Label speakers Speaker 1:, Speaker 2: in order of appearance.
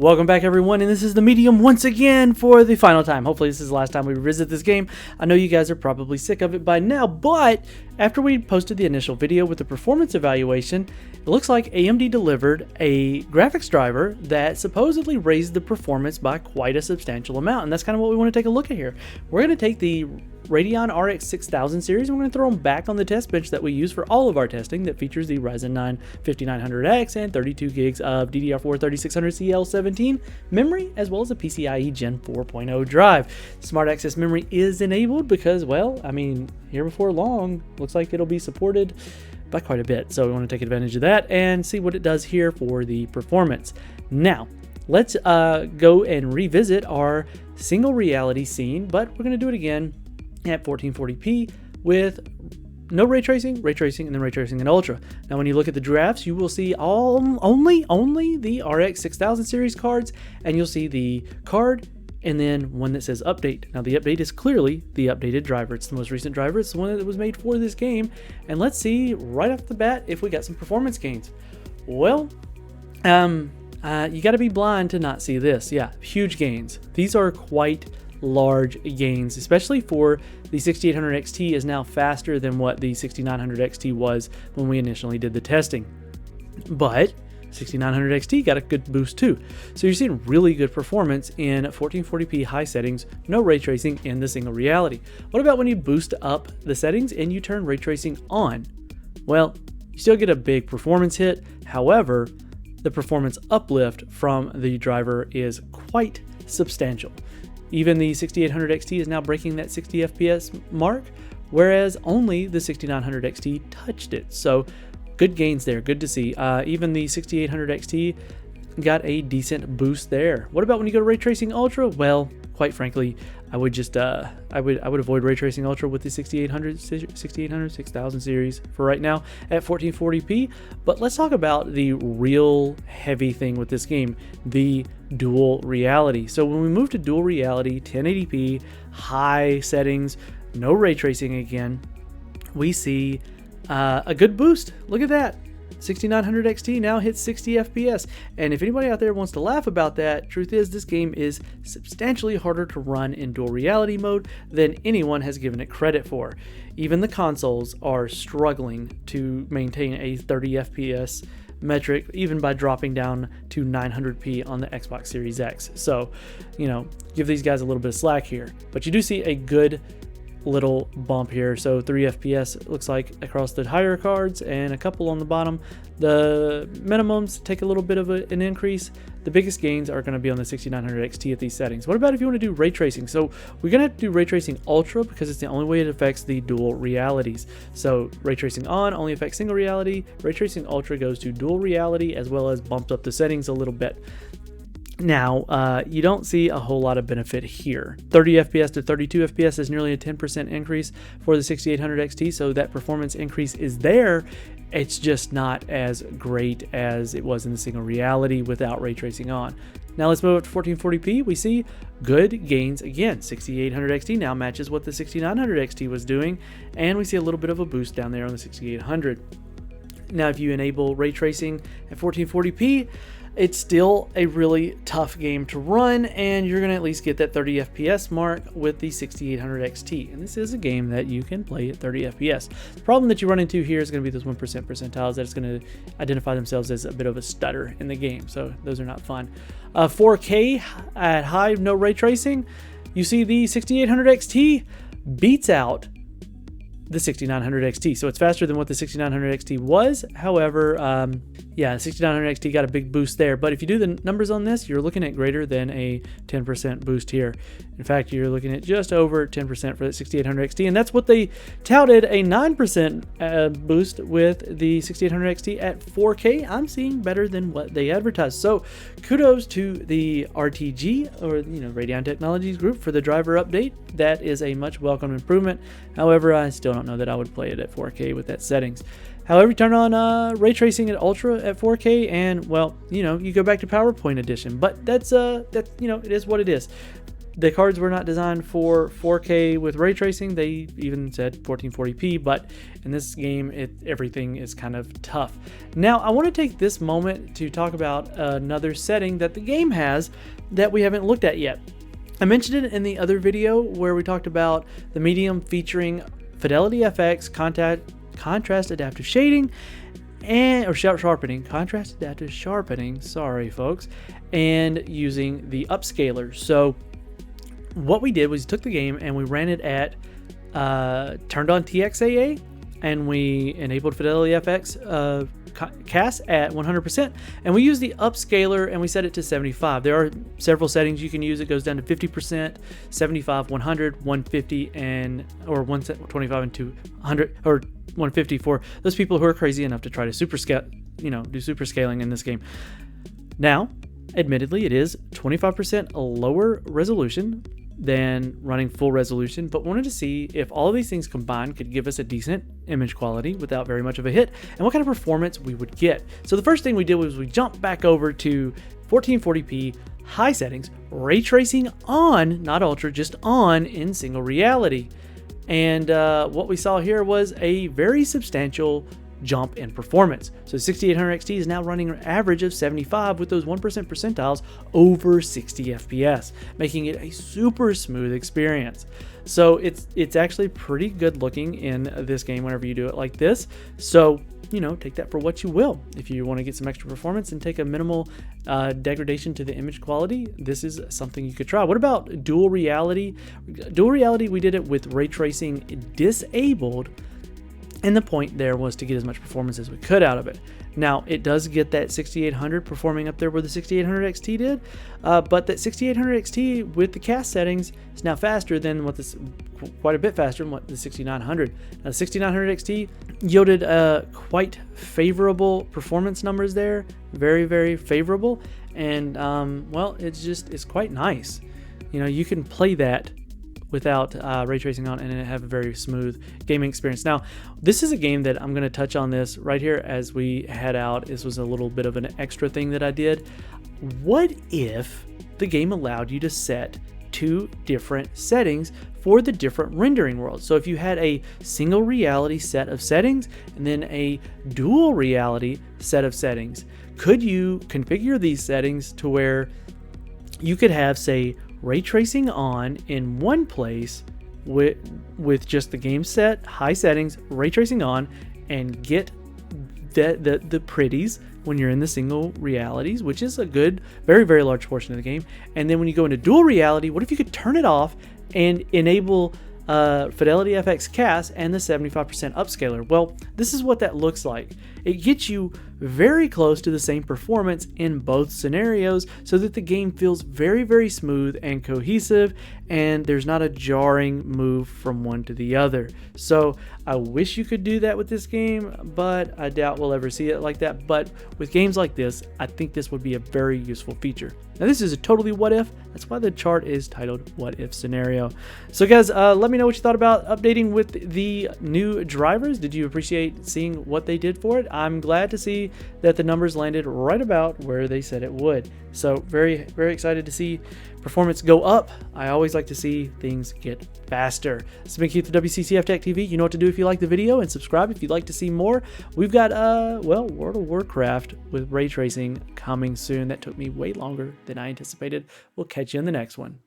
Speaker 1: Welcome back, everyone, and this is the Medium once again for the final time. Hopefully this is the last time we revisit this game. I know you guys are probably sick of it by now, but after we posted the initial video with the performance evaluation, it looks like AMD delivered a graphics driver that supposedly raised the performance by quite a substantial amount, and that's kind of what we want to take a look at here. We're going to take the Radeon RX 6000 series, and we're going to throw them back on the test bench that we use for all of our testing that features the Ryzen 9 5900X and 32 gigs of DDR4 3600CL17 memory, as well as a PCIe Gen 4.0 drive. Smart Access memory is enabled because, well, I mean, here before long, looks like it'll be supported by quite a bit. So we want to take advantage of that and see what it does here for the performance. Now, let's go and revisit our single reality scene, but we're going to do it again at 1440p with no ray tracing, and then ray tracing in Ultra. Now, when you look at the drafts, you will see only the RX 6000 series cards, and you'll see the card and then one that says update. Now, the update is clearly the updated driver. It's the most recent driver. It's the one that was made for this game. And let's see right off the bat if we got some performance gains. Well, you got to be blind to not see this. Yeah, huge gains. These are quite large gains, especially for the 6800 XT is now faster than what the 6900 XT was when we initially did the testing. But 6900 XT got a good boost too. So you're seeing really good performance in 1440p high settings, no ray tracing in the single reality. What about when you boost up the settings and you turn ray tracing on? Well, you still get a big performance hit. However, the performance uplift from the driver is quite substantial. Even the 6800 XT is now breaking that 60 FPS mark, whereas only the 6900 XT touched it. So good gains there, good to see. Even the 6800 XT got a decent boost there. What about when you go to Ray Tracing Ultra? Well, quite frankly, I would just I would avoid Ray Tracing Ultra with the 6800, 6000 series for right now at 1440p. But let's talk about the real heavy thing with this game, the dual reality. So when we move to dual reality, 1080p, high settings, no ray tracing again, we see a good boost. Look at that. 6900 XT now hits 60 FPS. And if anybody out there wants to laugh about that, truth is this game is substantially harder to run in dual reality mode than anyone has given it credit for. Even the consoles are struggling to maintain a 30 FPS metric, even by dropping down to 900p on the Xbox Series X. So, you know, give these guys a little bit of slack here. But you do see a good little bump here. So 3 FPS looks like across the higher cards and a couple on the bottom. The minimums take a little bit of an increase. The biggest gains are going to be on the 6900 XT at these settings. What about if you want to do ray tracing? So we're going to have to do ray tracing Ultra because it's the only way it affects the dual realities. So ray tracing on only affects single reality. Ray tracing Ultra goes to dual reality as well as bumps up the settings a little bit. Now, you don't see a whole lot of benefit here. 30 FPS to 32 FPS is nearly a 10% increase for the 6800 XT, so that performance increase is there. It's just not as great as it was in the single reality without ray tracing on. Now let's move up to 1440p. We see good gains again. 6800 XT now matches what the 6900 XT was doing, and we see a little bit of a boost down there on the 6800. Now, if you enable ray tracing at 1440p, it's still a really tough game to run, and you're going to at least get that 30 FPS mark with the 6800 XT. And this is a game that you can play at 30 FPS. The problem that you run into here is going to be those 1% percentiles that it's going to identify themselves as a bit of a stutter in the game. So those are not fun. 4K at high, no ray tracing. You see the 6800 XT beats out the 6900 XT. So it's faster than what the 6900 XT was. However, yeah, 6900 XT got a big boost there. But if you do the numbers on this, you're looking at greater than a 10% boost here. In fact, you're looking at just over 10% for the 6800 XT. And that's what they touted, a 9% boost with the 6800 XT at 4K. I'm seeing better than what they advertised. So kudos to the RTG, or Radeon Technologies group, for the driver update. That is a much welcome improvement. However, I still don't know that I would play it at 4K with that settings. However, you turn on ray tracing at Ultra at 4K, and well, you go back to PowerPoint edition. But that's it is what it is. The cards were not designed for 4K with ray tracing. They even said 1440p, but in this game, everything is kind of tough. Now, I want to take this moment to talk about another setting that the game has that we haven't looked at yet. I mentioned it in the other video where we talked about the medium featuring Fidelity FX, contrast adaptive shading, contrast adaptive sharpening, sorry folks, and using the upscaler. So what we did was we took the game and we ran it at turned on TXAA, and we enabled Fidelity FX cast at 100%, and we used the upscaler and we set it to 75. There are several settings you can use. It goes down to 50%, 75, 100, 150, or 125 and 200, or 150 for those people who are crazy enough to try to super scale, do super scaling in this game. Now, admittedly, it is 25% lower resolution than running full resolution, but wanted to see if all of these things combined could give us a decent image quality without very much of a hit, and what kind of performance we would get. So the first thing we did was we jumped back over to 1440p high settings, ray tracing on, not ultra, just on in single reality. And what we saw here was a very substantial jump in performance. So 6800 XT is now running an average of 75 with those 1% percentiles over 60 FPS, making it a super smooth experience. So it's actually pretty good looking in this game whenever you do it like this. So, take that for what you will. If you want to get some extra performance and take a minimal degradation to the image quality, this is something you could try. What about dual reality? Dual reality, we did it with ray tracing disabled, and the point there was to get as much performance as we could out of it. Now, it does get that 6800 performing up there where the 6800 XT did, but that 6800 XT with the cast settings is now faster than quite a bit faster than what the 6900. Now, the 6900 XT yielded quite favorable performance numbers there, very, very favorable, and well, it's quite nice. You can play that without ray tracing on and have a very smooth gaming experience. Now, this is a game that I'm going to touch on this right here as we head out. This was a little bit of an extra thing that I did. What if the game allowed you to set 2 different settings for the different rendering worlds? So if you had a single reality set of settings and then a dual reality set of settings, could you configure these settings to where you could have, say, ray tracing on in one place with just the game set, high settings, ray tracing on, and get the pretties when you're in the single realities, which is a good, very, very large portion of the game. And then when you go into dual reality, what if you could turn it off and enable Fidelity FX cast and the 75% upscaler? Well, this is what that looks like. It gets you very close to the same performance in both scenarios so that the game feels very, very smooth and cohesive, and there's not a jarring move from one to the other. So I wish you could do that with this game, but I doubt we'll ever see it like that. But with games like this, I think this would be a very useful feature. Now, this is a totally what if. That's why the chart is titled What If Scenario. So guys, let me know what you thought about updating with the new drivers. Did you appreciate seeing what they did for it? I'm glad to see that the numbers landed right about where they said it would. So very, very excited to see performance go up. I always like to see things get faster. This has been Keith with WCCF Tech TV. You know what to do if you like the video, and subscribe if you'd like to see more. We've got World of Warcraft with ray tracing coming soon. That took me way longer than I anticipated. We'll catch you in the next one.